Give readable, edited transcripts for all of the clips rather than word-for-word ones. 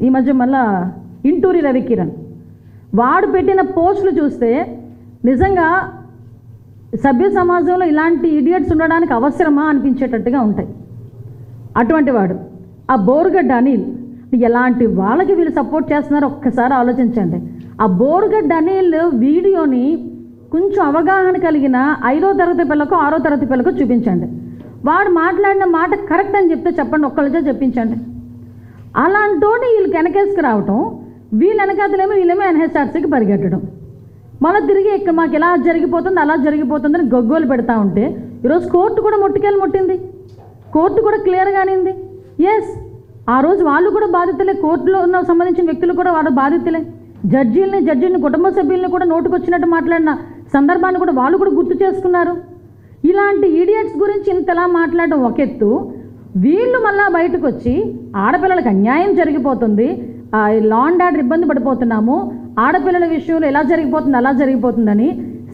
ఈ మధ్య మళ్ళా ఇంటూరి రవికిరణ్ వాడు పెట్టిన పోస్టులు చూస్తే నిజంగా సభ్య సమాజంలో ఇలాంటి ఇడియట్స్ ఉండడానికి అవసరమా అనిపించేటట్టుగా ఉంటాయి. అటువంటి వాడు ఆ బోరుగడ్డ అనిల్, ఎలాంటి వాళ్ళకి వీళ్ళు సపోర్ట్ చేస్తున్నారో ఒక్కసారి ఆలోచించండి. ఆ బోరుగడ్డ అనిల్ వీడియోని కొంచెం అవగాహన కలిగిన 5వ తరగతి పిల్లకు 6వ తరగతి పిల్లకు చూపించండి. వాడు మాట్లాడిన మాట కరెక్ట్ అని చెప్తే చెప్పండి, ఒక్కళ్ళతో చెప్పించండి. అలాంటోని వీళ్ళకి వెనకేసుకు రావటం, వీళ్ళు వెనకాతలేమో వీళ్ళేమో ఎన్హెచ్ఆర్సీకి పరిగెట్టడం, మళ్ళీ తిరిగి ఇక్కడ మాకు ఎలా జరిగిపోతుంది అలా జరిగిపోతుందని గొగ్గోలు పెడతా ఉంటే ఈరోజు కోర్టు కూడా ముట్టింది. కోర్టు కూడా క్లియర్గానింది. ఎస్, ఆ రోజు వాళ్ళు కూడా బాధితులే, కోర్టులో ఉన్న సంబంధించిన వ్యక్తులు కూడా వాళ్ళు బాధితులే. జడ్జిని కుటుంబ సభ్యుల్ని కూడా నోటుకొచ్చినట్టు మాట్లాడిన సందర్భాన్ని కూడా వాళ్ళు కూడా గుర్తు చేసుకున్నారు. ఇలాంటి ఈడియట్స్ గురించి ఇంతలా మాట్లాడడం ఒక ఎత్తు, వీళ్ళు మళ్ళా బయటకు వచ్చి ఆడపిల్లలకు అన్యాయం జరిగిపోతుంది, లా అండ్ ఆర్డర్ ఇబ్బంది పడిపోతున్నాము, ఆడపిల్లల విషయంలో ఎలా జరిగిపోతుంది అలా జరిగిపోతుందని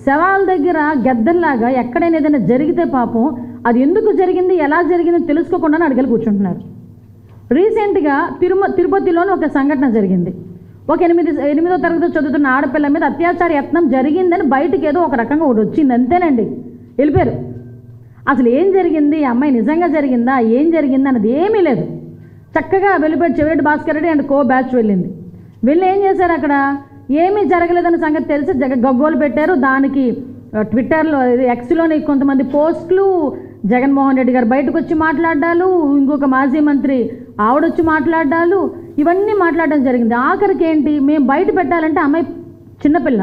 శవాల దగ్గర గద్దల్లాగా ఎక్కడైనా ఏదైనా జరిగితే పాపం అది ఎందుకు జరిగింది ఎలా జరిగిందని తెలుసుకోకుండా అడిగలు కూర్చుంటున్నారు. రీసెంట్గా తిరుపతిలోని ఒక సంఘటన జరిగింది. ఒక 8వ తరగతి చదువుతున్న ఆడపిల్ల మీద అత్యాచార యత్నం జరిగిందని బయటకు ఏదో ఒక రకంగా ఒకటి వచ్చింది, అంతేనండి, వెళ్ళిపోయారు. అసలు ఏం జరిగింది, అమ్మాయి నిజంగా జరిగిందా, ఏం జరిగింది అన్నది ఏమీ లేదు. చక్కగా వెళ్ళిపోయి Chevireddy Bhaskar Reddy and co batch వెళ్ళింది. వెళ్ళి ఏం చేశారు, అక్కడ ఏమీ జరగలేదన్న సంగతి తెలిసి గగ్గోలు పెట్టారు. దానికి ట్విట్టర్లో ఎక్స్లోని కొంతమంది పోస్టులు, జగన్మోహన్ రెడ్డి గారు బయటకు వచ్చి మాట్లాడాలు, ఇంకొక మాజీ మంత్రి ఆవిడొచ్చి మాట్లాడాలు, ఇవన్నీ మాట్లాడడం జరిగింది. ఆఖరికి ఏంటి, మేము బయట పెట్టాలంటే అమ్మాయి చిన్నపిల్ల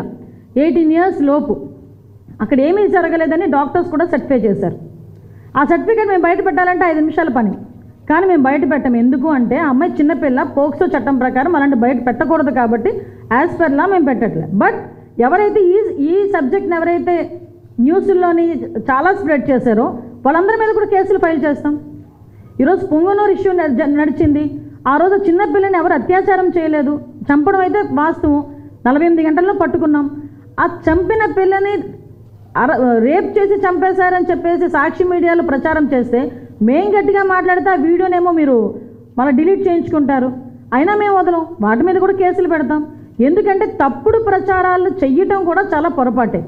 18 years లోపు, అక్కడ ఏమీ జరగలేదని డాక్టర్స్ కూడా సర్టిఫై చేశారు. ఆ సర్టిఫికేట్ మేము బయట పెట్టాలంటే 5 నిమిషాల పని, కానీ మేము బయట పెట్టాము. ఎందుకు అంటే ఆ అమ్మాయి చిన్నపిల్ల, పోక్సో చట్టం ప్రకారం అలాంటి బయట పెట్టకూడదు కాబట్టి యాజ్ పర్ లా మేము పెట్టట్లే. బట్ ఎవరైతే ఈ సబ్జెక్ట్ని ఎవరైతే న్యూస్లోని చాలా స్ప్రెడ్ చేశారో వాళ్ళందరి మీద కూడా కేసులు ఫైల్ చేస్తాం. ఈరోజు పొంగనూరు ఇష్యూ నడిచింది. ఆ రోజు చిన్నపిల్లని ఎవరు అత్యాచారం చేయలేదు, చంపడం అయితే వాస్తవం, 48 గంటల్లో పట్టుకున్నాం. ఆ చంపిన పిల్లని రేప్ చేసి చంపేశారని చెప్పేసి సాక్షి మీడియాలో ప్రచారం చేస్తే మేం గట్టిగా మాట్లాడితే ఆ వీడియోనేమో మీరు మళ్ళీ డిలీట్ చేయించుకుంటారు. అయినా మేము వదలం, వాటి మీద కూడా కేసులు పెడతాం. ఎందుకంటే తప్పుడు ప్రచారాలు చెయ్యటం కూడా చాలా పొరపాటే.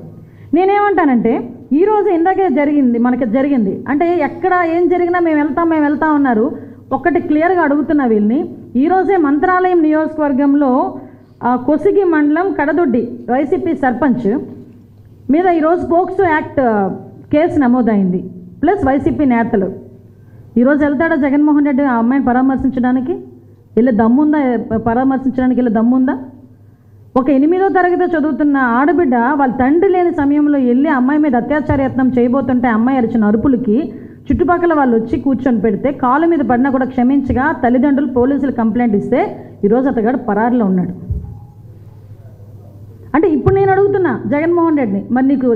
నేనేమంటానంటే ఈరోజు ఇందాకే మనకి జరిగింది అంటే ఎక్కడ ఏం జరిగినా మేము వెళ్తాం అన్నారు. ఒక్కటి క్లియర్గా అడుగుతున్నా వీళ్ళని, ఈరోజే మంత్రాలయం నియోజకవర్గంలో కొసిగి మండలం కడదొడ్డి వైసీపీ సర్పంచ్ మీద ఈరోజు పోక్సో యాక్ట్ కేసు నమోదైంది. ప్లస్ వైసీపీ నేతలు ఈరోజు వెళ్తాడా జగన్మోహన్ రెడ్డి ఆ అమ్మాయిని పరామర్శించడానికి? పరామర్శించడానికి దమ్ముందా? ఒక 8వ తరగతి చదువుతున్న ఆడబిడ్డ వాళ్ళ తండ్రి లేని సమయంలో వెళ్ళి అమ్మాయి మీద అత్యాచార యత్నం చేయబోతుంటే అమ్మాయి అరిచిన అరుపులకి చుట్టుపక్కల వాళ్ళు వచ్చి కూర్చొని పెడితే కాలు మీద పడినా కూడా క్షమించగా తల్లిదండ్రులు పోలీసులు కంప్లైంట్ ఇస్తే ఈరోజు అతగాడు పరారులో ఉన్నాడు. అంటే ఇప్పుడు నేను అడుగుతున్నా జగన్మోహన్ రెడ్డిని, మరి నీకు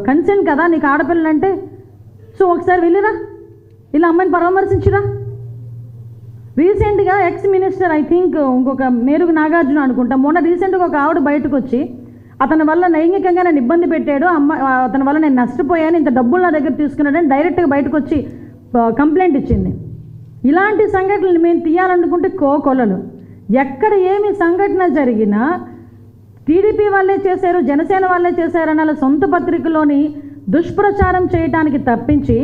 కన్సెంట్ కదా నీకు ఆడపిల్లలంటే, సో ఒకసారి వెళ్ళిరా, ఇలా అమ్మాయిని పరామర్శించిరా. రీసెంట్గా ఎక్స్ మినిస్టర్ ఐ థింక్ ఇంకొక మేరుగు నాగార్జున అనుకుంటా, మొన్న రీసెంట్గా ఒక ఆవిడ బయటకు వచ్చి అతని వల్ల లైంగికంగా నేను ఇబ్బంది పెట్టాడు, అతని వల్ల నేను నష్టపోయాను, ఇంత డబ్బులు నా దగ్గర తీసుకున్నాడని డైరెక్ట్గా బయటకు వచ్చి కంప్లైంట్ ఇచ్చింది. ఇలాంటి సంఘటనలు మేము తీయాలనుకుంటే కోకొలలు. ఎక్కడ ఏమి సంఘటన జరిగినా టీడీపీ వాళ్ళే చేశారు, జనసేన వాళ్ళే చేశారని అలా సొంత పత్రికలోని దుష్ప్రచారం చేయడానికి తప్పించి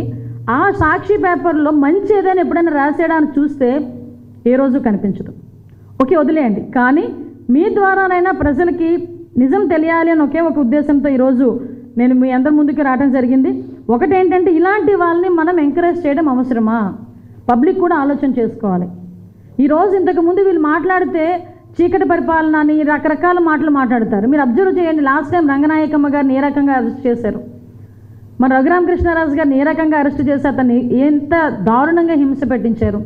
ఆ సాక్షి పేపర్లో మంచి ఏదైనా ఎప్పుడైనా రాసేయడానికి చూస్తే ఏ రోజు కనిపించదు. ఓకే, వదిలేయండి. కానీ మీ ద్వారానైనా ప్రజలకి నిజం తెలియాలి అని ఒకే ఒక ఉద్దేశంతో ఈరోజు నేను మీ అందరి ముందుకు రావడం జరిగింది. ఒకటేంటంటే ఇలాంటి వాళ్ళని మనం ఎంకరేజ్ చేయడం అవసరమా? పబ్లిక్ కూడా ఆలోచన చేసుకోవాలి. ఈరోజు ఇంతకుముందు వీళ్ళు మాట్లాడితే చీకటి పరిపాలన అని రకరకాల మాటలు మాట్లాడతారు. మీరు అబ్జర్వ్ చేయండి, లాస్ట్ టైం రంగనాయకమ్మ గారిని ఏ రకంగా అరెస్ట్ చేశారు, మన రఘురామకృష్ణరాజు గారిని ఏ రకంగా అరెస్ట్ చేసి అతన్ని ఎంత దారుణంగా హింస పెట్టించారు,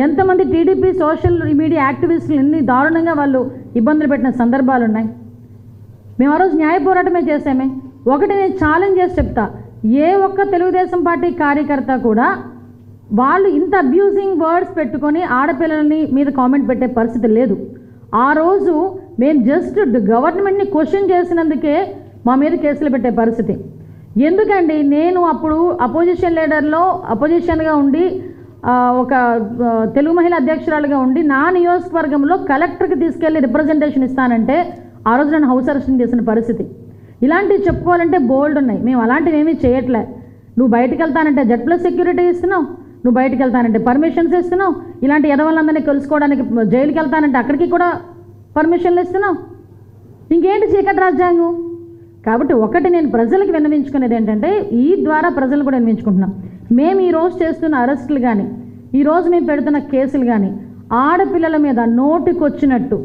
ఎంతమంది టీడీపీ సోషల్ మీడియా యాక్టివిస్టులు ఎన్ని దారుణంగా వాళ్ళు ఇబ్బందులు పెట్టిన సందర్భాలు ఉన్నాయి. మేము ఆ రోజు న్యాయ పోరాటమే చేసామే. ఒకటి నేను ఛాలెంజ్ చేసి చెప్తా, ఏ ఒక్క తెలుగుదేశం పార్టీ కార్యకర్త కూడా వాళ్ళు ఇంత అబ్యూజింగ్ వర్డ్స్ పెట్టుకొని ఆడపిల్లలని మీద కామెంట్ పెట్టే పరిస్థితి లేదు. ఆ రోజు మేము జస్ట్ గవర్నమెంట్ని క్వశ్చన్ చేసినందుకే మా మీద కేసులు పెట్టే పరిస్థితి. ఎందుకండి, నేను అప్పుడు అపోజిషన్ లీడర్లో అపోజిషన్గా ఉండి ఒక తెలుగు మహిళా అధ్యక్షురాలుగా ఉండి నా నియోజకవర్గంలో కలెక్టర్కి తీసుకెళ్ళి రిప్రజెంటేషన్ ఇస్తానంటే ఆ రోజు నన్ను హౌస్ అరెస్టింగ్ చేసిన పరిస్థితి. ఇలాంటివి చెప్పుకోవాలంటే బోల్డ్ ఉన్నాయి. మేము అలాంటివి ఏమీ చేయట్లే. నువ్వు బయటకు వెళ్తానంటే Z+ సెక్యూరిటీ ఇస్తున్నావు, నువ్వు బయటకు వెళ్తానంటే పర్మిషన్స్ ఇస్తున్నావు, ఇలాంటి ఎదవలందరినీ కలుసుకోవడానికి జైలుకి వెళ్తానంటే అక్కడికి కూడా పర్మిషన్లు ఇస్తున్నావు. ఇంకేంటి చీకటి రాజ్యాంగం? కాబట్టి ఒకటి నేను ప్రజలకు విన్నవించుకునేది ఏంటంటే, ఈ ద్వారా ప్రజలు కూడా విన్నవించుకుంటున్నాం, మేము ఈరోజు చేస్తున్న అరెస్టులు కానీ, ఈరోజు మేము పెడుతున్న కేసులు కానీ ఆడపిల్లల మీద నోటికొచ్చినట్టు,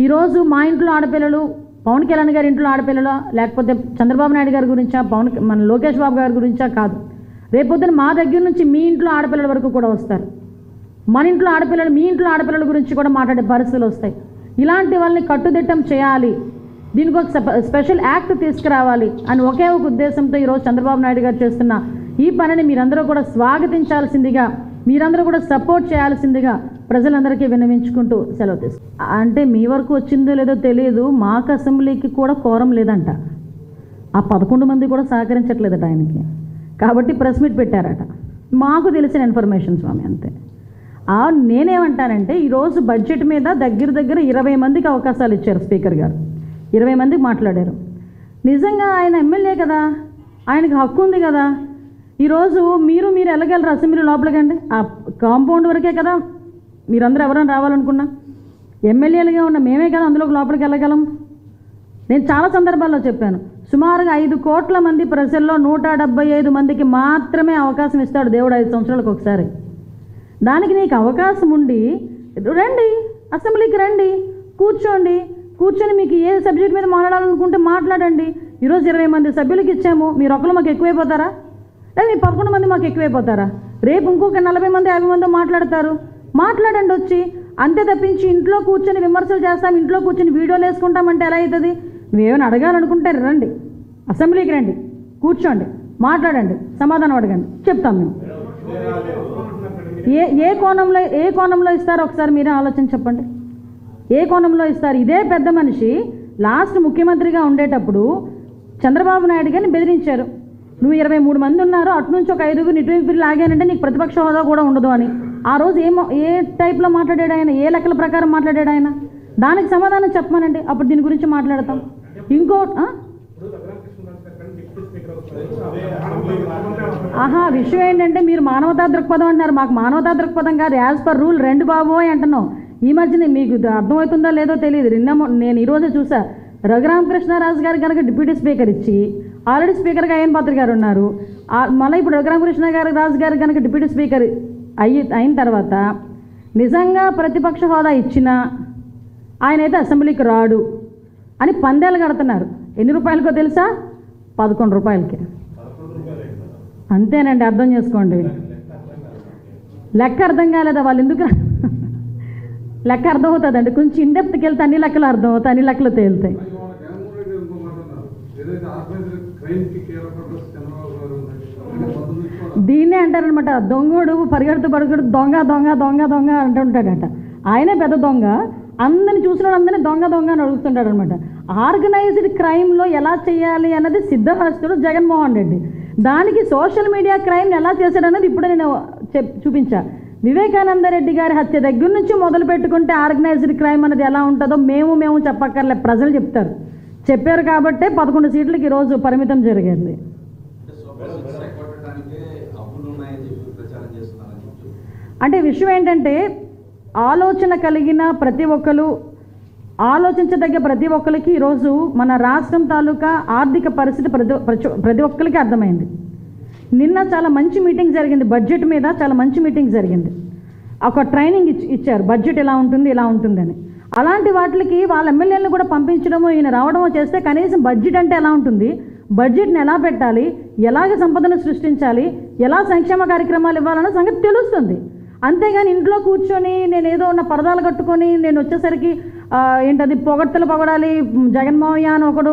ఈరోజు మా ఇంట్లో ఆడపిల్లలు పవన్ కళ్యాణ్ గారి ఇంట్లో ఆడపిల్లలు, లేకపోతే చంద్రబాబు నాయుడు గారి గురించా, మన లోకేష్ బాబు గారి గురించా కాదు, రేపొద్దున మా దగ్గర నుంచి మీ ఇంట్లో ఆడపిల్లల వరకు కూడా వస్తారు. మన ఇంట్లో ఆడపిల్లలు మీ ఇంట్లో ఆడపిల్లల గురించి కూడా మాట్లాడే పరిస్థితులు వస్తాయి. ఇలాంటి వాళ్ళని కట్టుదిట్టం చేయాలి, దీనికి ఒక స్పెషల్ యాక్ట్ తీసుకురావాలి అని ఒకే ఒక ఉద్దేశంతో ఈరోజు చంద్రబాబు నాయుడు గారు చేస్తున్న ఈ పనిని మీరందరూ కూడా స్వాగతించాల్సిందిగా, మీరందరూ కూడా సపోర్ట్ చేయాల్సిందిగా ప్రజలందరికీ విన్నవించుకుంటూ సెలవు తీసుకుంటాం. అంటే మీ వరకు వచ్చిందో లేదో తెలియదు, మాకు అసెంబ్లీకి కూడా కోరం లేదంట. ఆ 11 మంది కూడా సహకరించట్లేదట ఆయనకి. కాబట్టి ప్రెస్ మీట్ పెట్టారట. మాకు తెలిసిన ఇన్ఫర్మేషన్ స్వామి, అంతే. నేనేమంటానంటే, ఈరోజు బడ్జెట్ మీద దగ్గర 20 మందికి అవకాశాలు ఇచ్చారు స్పీకర్ గారు. 20 మందికి మాట్లాడారు. నిజంగా ఆయన ఎమ్మెల్యే కదా, ఆయనకు హక్కు ఉంది కదా. ఈరోజు మీరు వెళ్ళగలరు అసెంబ్లీ లోపలికండి, ఆ కాంపౌండ్ వరకే కదా. మీరందరూ ఎవరైనా రావాలనుకున్నా ఎమ్మెల్యేలుగా ఉన్న మేమే కదా అందులోకి లోపలికి వెళ్ళగలం. నేను చాలా సందర్భాల్లో చెప్పాను, సుమారుగా 5 కోట్ల మంది ప్రజల్లో 175 మందికి మాత్రమే అవకాశం ఇస్తాడు దేవుడు 5 సంవత్సరాలకు ఒకసారి. దానికి నీకు అవకాశం ఉండి రండి, అసెంబ్లీకి రండి, కూర్చొని మీకు ఏ సబ్జెక్ట్ మీద మాట్లాడాలనుకుంటే మాట్లాడండి. ఈరోజు 20 మంది సభ్యులకి ఇచ్చాము, మీరు ఒకరు మాకు ఎక్కువైపోతారా? లేదా మీ 11 మంది మాకు ఎక్కువైపోతారా? రేపు ఇంకొక 40 మంది 50 మంది మాట్లాడతారు, మాట్లాడండి వచ్చి. అంతే తప్పించి ఇంట్లో కూర్చొని విమర్శలు చేస్తాం, ఇంట్లో కూర్చొని వీడియోలు వేసుకుంటామంటే ఎలా అవుతుంది? నువ్వేమైనా అడగాలనుకుంటే రండి, అసెంబ్లీకి రండి, కూర్చోండి, మాట్లాడండి, సమాధానం అడగండి, చెప్తాం మేము. ఏ కోణంలో ఇస్తారో ఒకసారి మీరే ఆలోచన చెప్పండి. ఏ కోణంలో ఇస్తారు? ఇదే పెద్ద మనిషి లాస్ట్ ముఖ్యమంత్రిగా ఉండేటప్పుడు చంద్రబాబు నాయుడు గారిని బెదిరించారు. నువ్వు 23 మంది ఉన్నారు, అటు నుంచి ఒక 5గురిని ఇటు లాగానంటే నీకు ప్రతిపక్ష హోదా కూడా ఉండదు అని. ఆ రోజు ఏ టైప్లో మాట్లాడాడు ఆయన? ఏ లెక్కల ప్రకారం మాట్లాడాడు ఆయన? దానికి సమాధానం చెప్పమనండి, అప్పుడు దీని గురించి మాట్లాడతాం. విషయం ఏంటంటే, మీరు మానవతా దృక్పథం అంటున్నారు, మాకు మానవతా దృక్పథం కాదు, యాజ్ పర్ రూల్ రండి బాబు అని అంటున్నాం. ఈ మధ్యనే మీకు అర్థమవుతుందో లేదో తెలియదు, నేను ఈరోజే చూసా, రఘురామకృష్ణరాజు గారు కనుక డిప్యూటీ స్పీకర్ ఇచ్చి ఆల్రెడీ స్పీకర్గా అయ్యన్ పాత్ర గారు ఉన్నారు, మళ్ళీ ఇప్పుడు రఘురామకృష్ణరాజు గారు కనుక డిప్యూటీ స్పీకర్ అయిన తర్వాత నిజంగా ప్రతిపక్ష హోదా ఇచ్చినా ఆయనైతే అసెంబ్లీకి రాడు అని పందేలు కడుతున్నారు. ఎన్ని రూపాయలకో తెలుసా? 11 రూపాయలకి. అంతేనండి, అర్థం చేసుకోండి. లెక్క అర్థం కాలేదా? వాళ్ళు ఎందుకు లెక్క అర్థమవుతుందండి, కొంచెం ఇండెప్త్కి వెళ్తే అన్ని లెక్కలు అర్థమవుతాయి, అన్ని లెక్కలు తేలుతాయి. దీన్నే అంటారనమాట, దొంగోడు పరిగెడుతూ దొంగ అంటుంటాడట. ఆయనే పెద్ద దొంగ, అందరిని చూసిన అందరినీ దొంగ అని అడుగుతుంటాడు అనమాట. ఆర్గనైజ్డ్ క్రైమ్లో ఎలా చేయాలి అన్నది సిద్ధహస్తుడు జగన్మోహన్ రెడ్డి. దానికి సోషల్ మీడియా క్రైమ్ ఎలా చేశాడు అన్నది ఇప్పుడు నేను చూపించా. వివేకానంద రెడ్డి గారి హత్య దగ్గర నుంచి మొదలు పెట్టుకుంటే ఆర్గనైజ్డ్ క్రైమ్ అనేది ఎలా ఉంటుందో మేము చెప్పక్కర్లే, ప్రజలు చెప్తారు. చెప్పారు కాబట్టే 11 సీట్లకి ఈరోజు పరిమితం జరిగింది. అంటే విషయం ఏంటంటే, ఆలోచన కలిగిన ప్రతి ఒక్కరు, ఆలోచించదగ్గ ప్రతి ఒక్కరికి ఈరోజు మన రాష్ట్రం తాలూకా ఆర్థిక పరిస్థితి ప్రతి ఒక్కరికి అర్థమైంది. నిన్న చాలా మంచి మీటింగ్ జరిగింది, బడ్జెట్ మీద చాలా మంచి మీటింగ్ జరిగింది. ఒక ట్రైనింగ్ ఇచ్చారు, బడ్జెట్ ఎలా ఉంటుంది ఇలా ఉంటుందని. అలాంటి వాటికి వాళ్ళ ఎమ్మెల్యేలను కూడా పంపించడమో ఈయన రావడమో చేస్తే కనీసం బడ్జెట్ అంటే ఎలా ఉంటుంది, బడ్జెట్ని ఎలా పెట్టాలి, ఎలాగ సంపదను సృష్టించాలి, ఎలా సంక్షేమ కార్యక్రమాలు ఇవ్వాలన్న సంగతి తెలుస్తుంది. అంతేగాని ఇంట్లో కూర్చొని నేను ఏదో ఉన్న పరదాలు కట్టుకొని నేను వచ్చేసరికి ఏంటది పొగడాలి, జగన్మోహన్ అని ఒకడు,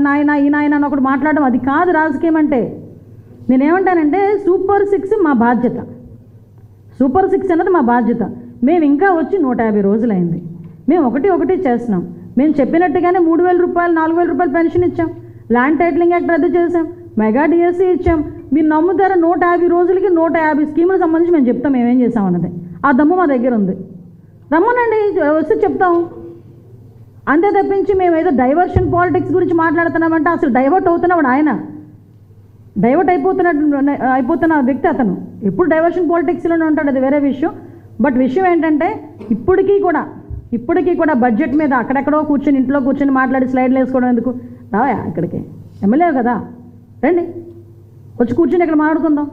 నాయన ఈ నాయన అని ఒకడు మాట్లాడడం, అది కాదు రాజకీయం అంటే. నేనేమంటానంటే, సూపర్ 6 మా బాధ్యత, సూపర్ 6 అన్నది మా బాధ్యత. మేము ఇంకా వచ్చి 150 రోజులైంది, మేము ఒకటి చేస్తున్నాం. మేము చెప్పినట్టుగానే 3,000 రూపాయలు 4,000 రూపాయలు పెన్షన్ ఇచ్చాం, ల్యాండ్ టైటిలింగ్ యాక్ట్ రద్దు చేసాం, మెగా డిఎస్సి ఇచ్చాం. మీరు నమ్ముతారా 150 రోజులకి 150 స్కీములకు సంబంధించి మేము చెప్తాం మేమేం చేసామన్నది. ఆ దమ్ము మా దగ్గర ఉంది. రమ్మనండి, వస్తే చెప్తాం. అంతే తప్పించి మేము ఏదో డైవర్షన్ పాలిటిక్స్ గురించి మాట్లాడుతున్నామంటే అసలు డైవర్ట్ అవుతున్నాడు ఆయన. డైవర్ట్ అయిపోతున్న వ్యక్తి అతను. ఎప్పుడు డైవర్షన్ పాలిటిక్స్లోనే ఉంటాడు, అది వేరే విషయం. బట్ విషయం ఏంటంటే ఇప్పటికీ కూడా బడ్జెట్ మీద అక్కడెక్కడో కూర్చొని ఇంట్లో కూర్చొని మాట్లాడి స్లైడ్లు వేసుకోవడం ఎందుకు? రావా ఇక్కడికి, ఎమ్మెల్యే కదా, రండి వచ్చి కూర్చొని ఇక్కడ మాట్లాడుకుందాం.